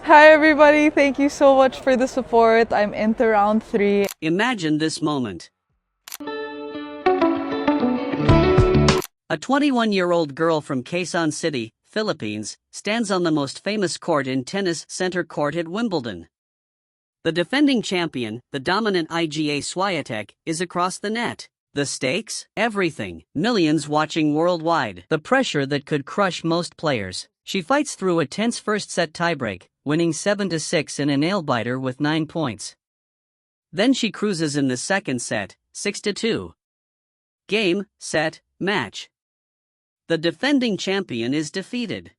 Hi everybody, thank you so much for the support. I'm into round 3. Imagine this moment. A 21-year-old girl from Quezon City, Philippines, stands on the most famous court in tennis, center court at Wimbledon. The defending champion, the dominant Eala Wimbledon, is across the net. The stakes? Everything. Millions watching worldwide. The pressure that could crush most players. She fights through a tense first-set tiebreak, winning 7-6 in a nail-biter with 9 points. Then she cruises in the second set, 6-2. Game, set, match. The defending champion is defeated.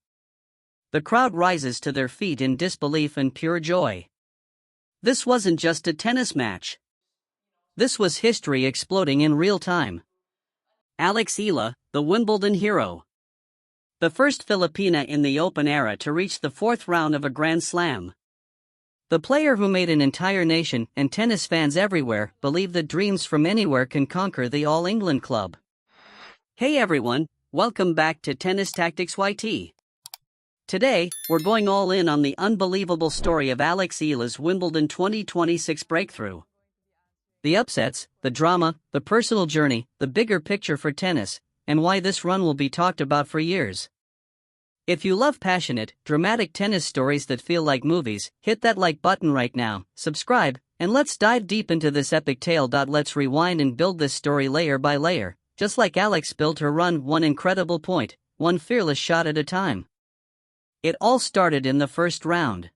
The crowd rises to their feet in disbelief and pure joy. This wasn't just a tennis match. This was history exploding in real time. Eala, the Wimbledon hero. The first Filipina in the Open era to reach the 4th round of a Grand Slam. The player who made an entire nation and tennis fans everywhere believe that dreams from anywhere can conquer the All England club. Hey everyone, welcome back to TennisTacticsYT. Today, we're going all in on the unbelievable story of Eala's Wimbledon 2026 breakthrough. The upsets, the drama, the personal journey, the bigger picture for tennis, and why this run will be talked about for years. If you love passionate, dramatic tennis stories that feel like movies, hit that like button right now, subscribe, and let's dive deep into this epic tale. Let's rewind and build this story layer by layer, just like Eala built her run, one incredible point, one fearless shot at a time. It all started in the first round.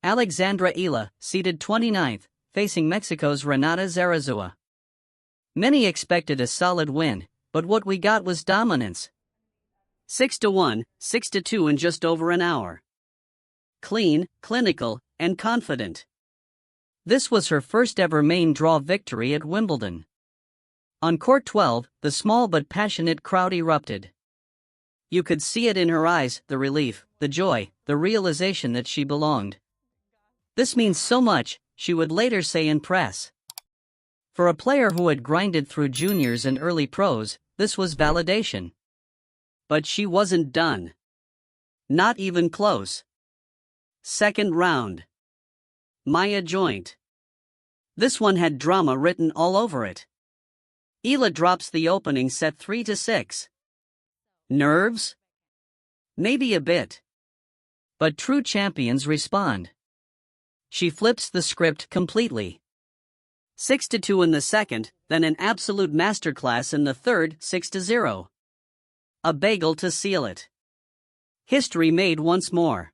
Alexandra Eala, seeded 29th, facing Mexico's Renata Zarazua. Many expected a solid win, but what we got was dominance. 6-1, 6-2 in just over an hour. Clean, clinical, and confident. This was her first ever main draw victory at Wimbledon. On court 12, the small but passionate crowd erupted. You could see it in her eyes, the relief, the joy, the realization that she belonged. This means so much, she would later say in press. For a player who had grinded through juniors and early pros, this was validation. But she wasn't done. Not even close. Second round. Maya joint. This one had drama written all over it. Eala drops the opening set 3-6. Nerves? Maybe a bit. But true champions respond. She flips the script completely. 6-2 in the second, then an absolute masterclass in the third, 6-0. A bagel to seal it. History made once more.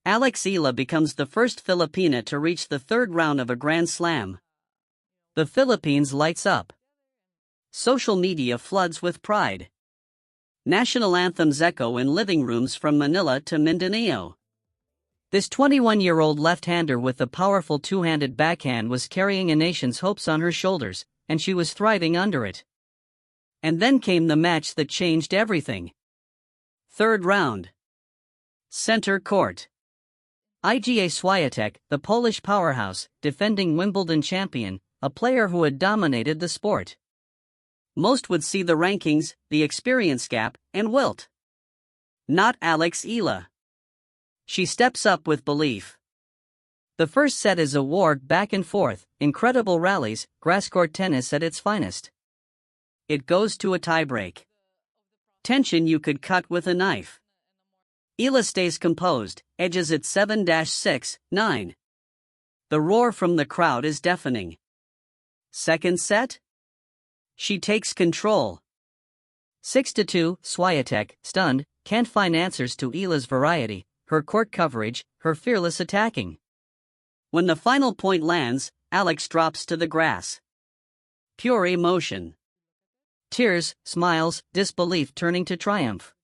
Eala becomes the first Filipina to reach the 3rd round of a Grand Slam. The Philippines lights up. Social media floods with pride. National anthems echo in living rooms from Manila to Mindanao. This 21-year-old left-hander with the powerful two-handed backhand was carrying a nation's hopes on her shoulders, and she was thriving under it. And then came the match that changed everything. 3rd round. Center court. Eala Wimbledon, the Polish powerhouse, defending Wimbledon champion, a player who had dominated the sport. Most would see the rankings, the experience gap, and wilt. Not Eala. She steps up with belief. The first set is a war back and forth, incredible rallies, grass-court tennis at its finest. It goes to a tiebreak. Tension you could cut with a knife. Eala stays composed, edges at 7-6, 9. The roar from the crowd is deafening. Second set? She takes control. 6-2, Wimbledon, stunned, can't find answers to Eala's variety, her court coverage, her fearless attacking. When the final point lands, Eala drops to the grass. Pure emotion. Tears, smiles, disbelief turning to triumph.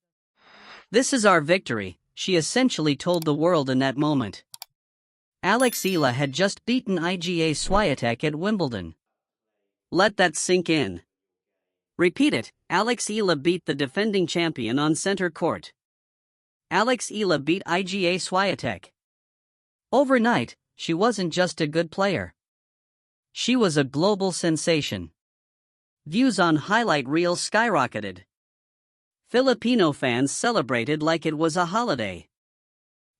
This is our victory, she essentially told the world in that moment. Eala had just beaten Eala Wimbledon at Wimbledon. Let that sink in. Repeat it, Eala beat the defending champion on center court. Eala beat Eala Wimbledon. Overnight, she wasn't just a good player. She was a global sensation. Views on highlight reels skyrocketed. Filipino fans celebrated like it was a holiday.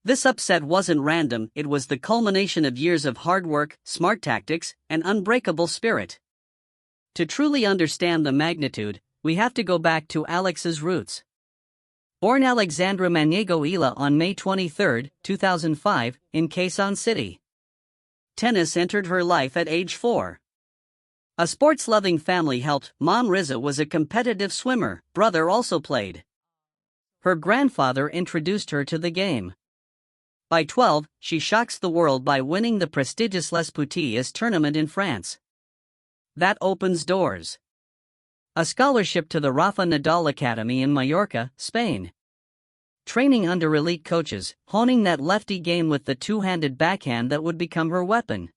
This upset wasn't random, it was the culmination of years of hard work, smart tactics, and unbreakable spirit. To truly understand the magnitude, we have to go back to Alex's roots. Born Alexandra Maniego Eala on May 23, 2005, in Quezon City. Tennis entered her life at age 4. A sports-loving family helped. Mom Riza was a competitive swimmer, brother also played. Her grandfather introduced her to the game. By 12, she shocks the world by winning the prestigious Les Poutilles tournament in France. That opens doors. A scholarship to the Rafa Nadal Academy in Mallorca, Spain. Training under elite coaches, honing that lefty game with the two-handed backhand that would become her weapon.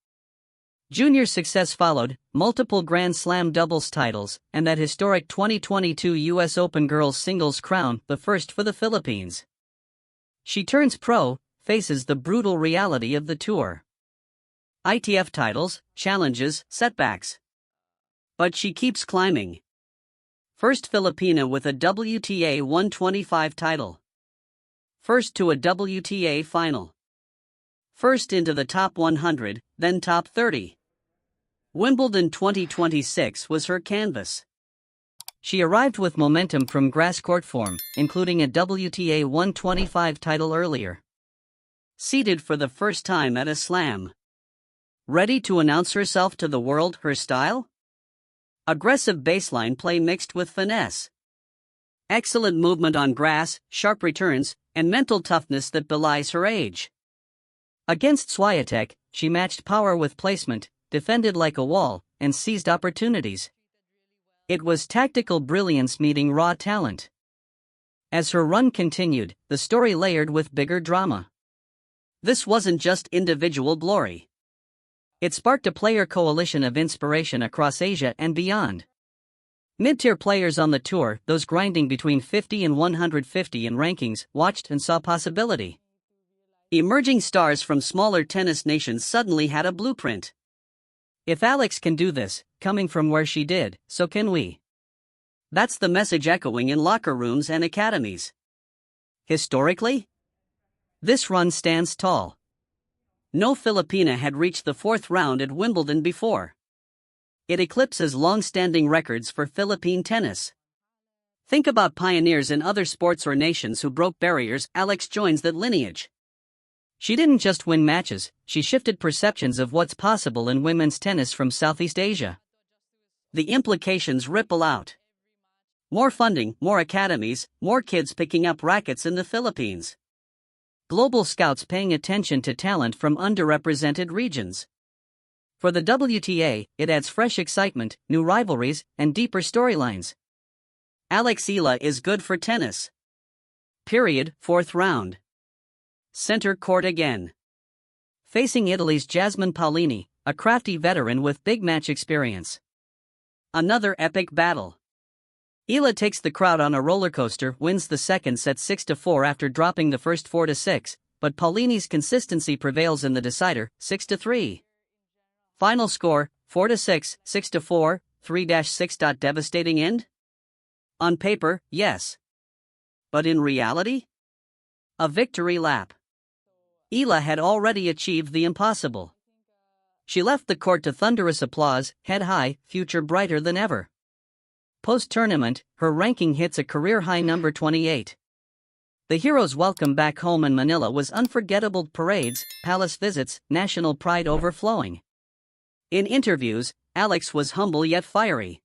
Junior success followed, multiple Grand Slam doubles titles, and that historic 2022 US Open girls singles crown, the first for the Philippines. She turns pro, faces the brutal reality of the tour. ITF titles, challenges, setbacks. But she keeps climbing. First Filipina with a WTA 125 title. First to a WTA final. First into the top 100, then top 30. Wimbledon 2026 was her canvas. She arrived with momentum from grass court form, including a WTA 125 title earlier. Seated for the first time at a slam. Ready to announce herself to the world, her style? Aggressive baseline play mixed with finesse. Excellent movement on grass, sharp returns, and mental toughness that belies her age. Against Swiatek, she matched power with placement, defended like a wall, and seized opportunities. It was tactical brilliance meeting raw talent. As her run continued, the story layered with bigger drama. This wasn't just individual glory. It sparked a player coalition of inspiration across Asia and beyond. Mid-tier players on the tour, those grinding between 50 and 150 in rankings, watched and saw possibility. Emerging stars from smaller tennis nations suddenly had a blueprint. If Alex can do this, coming from where she did, so can we. That's the message echoing in locker rooms and academies. Historically, this run stands tall. No Filipina had reached the 4th round at Wimbledon before. It eclipses long-standing records for Philippine tennis. Think about pioneers in other sports or nations who broke barriers. Alex joins that lineage. She didn't just win matches, she shifted perceptions of what's possible in women's tennis from Southeast Asia. The implications ripple out. More funding, more academies, more kids picking up rackets in the Philippines. Global scouts paying attention to talent from underrepresented regions. For the WTA, it adds fresh excitement, new rivalries, and deeper storylines. Alex Eala is good for tennis. Period. 4th round. Center court again. Facing Italy's Jasmine Paolini, a crafty veteran with big match experience. Another epic battle. Eala takes the crowd on a roller coaster, wins the second set 6-4 after dropping the first 4-6, but Paolini's consistency prevails in the decider, 6-3. Final score, 4-6, 6-4, 3-6. Devastating end? On paper, yes. But in reality? A victory lap. Eala had already achieved the impossible. She left the court to thunderous applause, head high, future brighter than ever. Post-tournament, her ranking hits a career-high number 28. The hero's welcome back home in Manila was unforgettable: parades, palace visits, national pride overflowing. In interviews, Alex was humble yet fiery.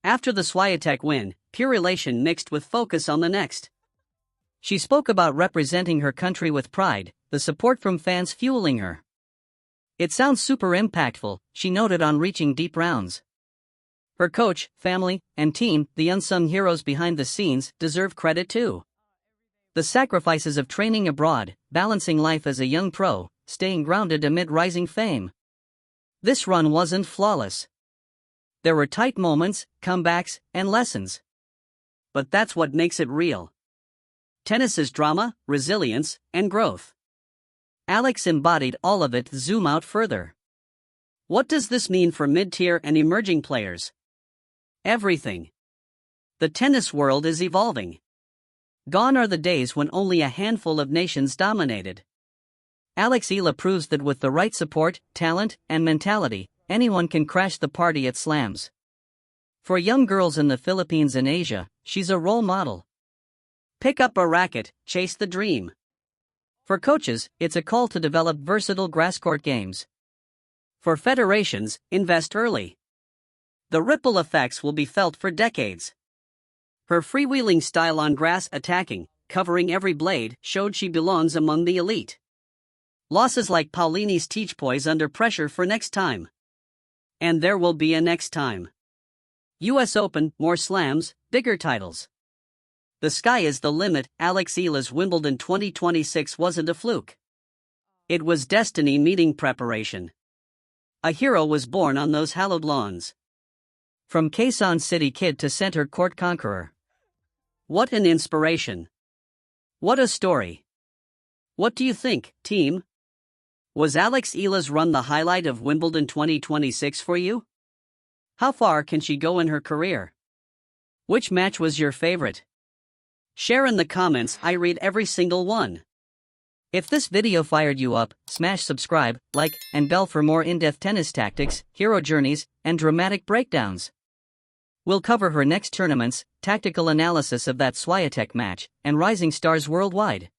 After the Swiatek win, pure elation mixed with focus on the next. She spoke about representing her country with pride, the support from fans fueling her. It sounds super impactful, she noted on reaching deep rounds. Her coach, family, and team, the unsung heroes behind the scenes, deserve credit too. The sacrifices of training abroad, balancing life as a young pro, staying grounded amid rising fame. This run wasn't flawless. There were tight moments, comebacks, and lessons. But that's what makes it real. Tennis is drama, resilience, and growth. Alex embodied all of it. Zoom out further. What does this mean for mid-tier and emerging players? Everything. The tennis world is evolving. Gone are the days when only a handful of nations dominated. Eala proves that with the right support, talent, and mentality, anyone can crash the party at slams. For young girls in the Philippines and Asia, she's a role model. Pick up a racket, chase the dream. For coaches, it's a call to develop versatile grasscourt games. For federations, invest early. The ripple effects will be felt for decades. Her freewheeling style on grass, attacking, covering every blade, showed she belongs among the elite. Losses like Paulini's teach poise under pressure for next time. And there will be a next time. US Open, more slams, bigger titles. The sky is the limit. Eala's Wimbledon 2026 wasn't a fluke. It was destiny meeting preparation. A hero was born on those hallowed lawns. From Quezon City kid to center court conqueror. What an inspiration. What a story. What do you think, team? Was Eala's run the highlight of Wimbledon 2026 for you? How far can she go in her career? Which match was your favorite? Share in the comments, I read every single one. If this video fired you up, smash subscribe, like, and bell for more in-depth tennis tactics, hero journeys, and dramatic breakdowns. We'll cover her next tournaments, tactical analysis of that Swiatek match, and rising stars worldwide.